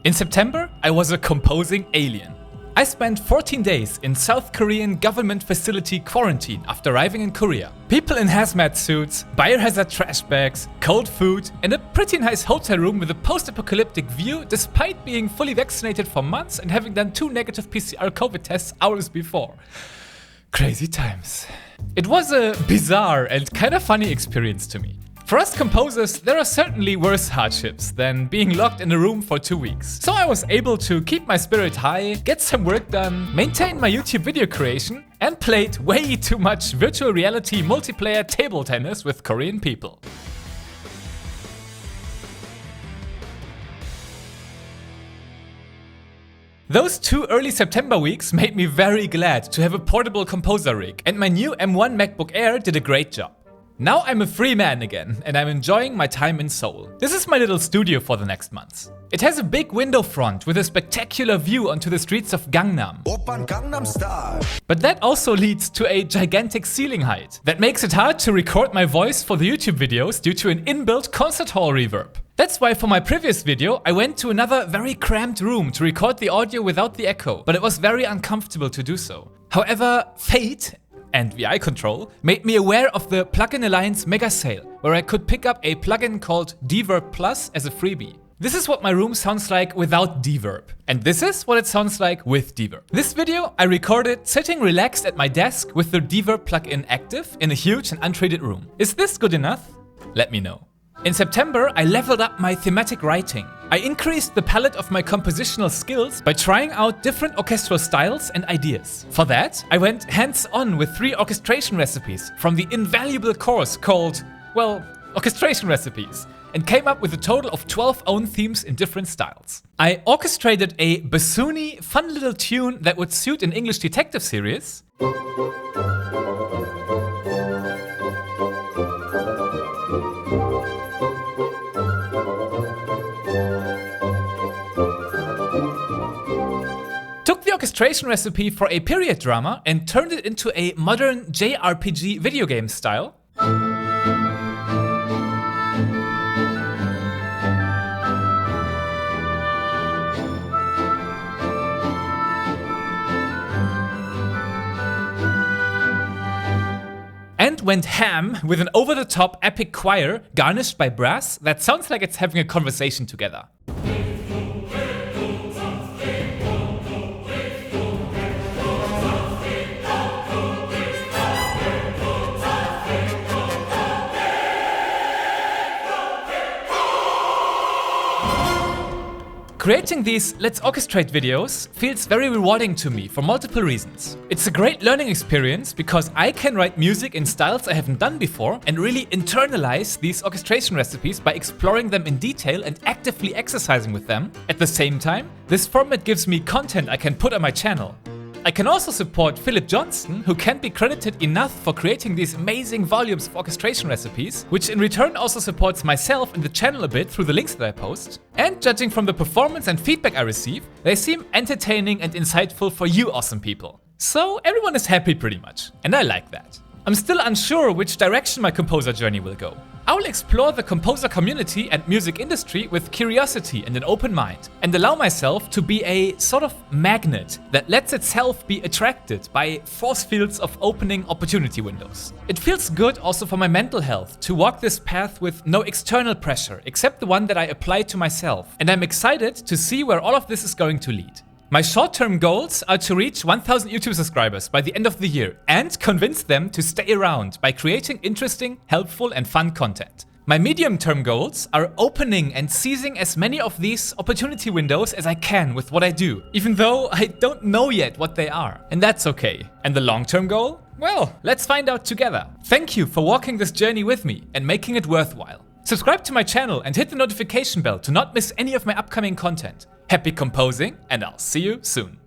In September, I was a composing alien. I spent 14 days in South Korean government facility quarantine after arriving in Korea. People in hazmat suits, biohazard trash bags, cold food, and a pretty nice hotel room with a post-apocalyptic view despite being fully vaccinated for months and having done 2 negative PCR COVID tests hours before. Crazy times. It was a bizarre and kind of funny experience to me. For us composers, there are certainly worse hardships than being locked in a room for 2 weeks. So I was able to keep my spirit high, get some work done, maintain my YouTube video creation, and played way too much virtual reality multiplayer table tennis with Korean people. Those 2 early September weeks made me very glad to have a portable composer rig, and my new M1 MacBook Air did a great job. Now I'm a free man again, and I'm enjoying my time in Seoul. This is my little studio for the next months. It has a big window front with a spectacular view onto the streets of Gangnam. But that also leads to a gigantic ceiling height. That makes it hard to record my voice for the YouTube videos due to an inbuilt concert hall reverb. That's why for my previous video, I went to another very cramped room to record the audio without the echo, but it was very uncomfortable to do so. However, fate and VI Control made me aware of the Plugin Alliance mega sale, where I could pick up a plugin called Reverb Plus as a freebie. This is what my room sounds like without Reverb, and this is what it sounds like with Reverb. This video I recorded sitting relaxed at my desk with the Reverb plugin active in a huge and untreated room. Is this good enough? Let me know. In September, I leveled up my thematic writing. I increased the palette of my compositional skills by trying out different orchestral styles and ideas. For that, I went hands-on with 3 orchestration recipes from the invaluable course called, well, Orchestration Recipes, and came up with a total of 12 own themes in different styles. I orchestrated a bassoony, fun little tune that would suit an English detective series. Took the orchestration recipe for a period drama and turned it into a modern JRPG video game style. And went ham with an over-the-top epic choir garnished by brass that sounds like it's having a conversation together. Creating these Let's Orchestrate videos feels very rewarding to me for multiple reasons. It's a great learning experience because I can write music in styles I haven't done before and really internalize these orchestration recipes by exploring them in detail and actively exercising with them. At the same time, this format gives me content I can put on my channel. I can also support Philip Johnston, who can't be credited enough for creating these amazing volumes of orchestration recipes, which in return also supports myself and the channel a bit through the links that I post. And judging from the performance and feedback I receive, they seem entertaining and insightful for you awesome people. So everyone is happy pretty much, and I like that. I'm still unsure which direction my composer journey will go. I will explore the composer community and music industry with curiosity and an open mind, and allow myself to be a sort of magnet that lets itself be attracted by force fields of opening opportunity windows. It feels good also for my mental health to walk this path with no external pressure except the one that I apply to myself, and I'm excited to see where all of this is going to lead. My short-term goals are to reach 1,000 YouTube subscribers by the end of the year and convince them to stay around by creating interesting, helpful and fun content. My medium-term goals are opening and seizing as many of these opportunity windows as I can with what I do, even though I don't know yet what they are. And that's okay. And the long-term goal? Well, let's find out together. Thank you for walking this journey with me and making it worthwhile. Subscribe to my channel and hit the notification bell to not miss any of my upcoming content. Happy composing, and I'll see you soon.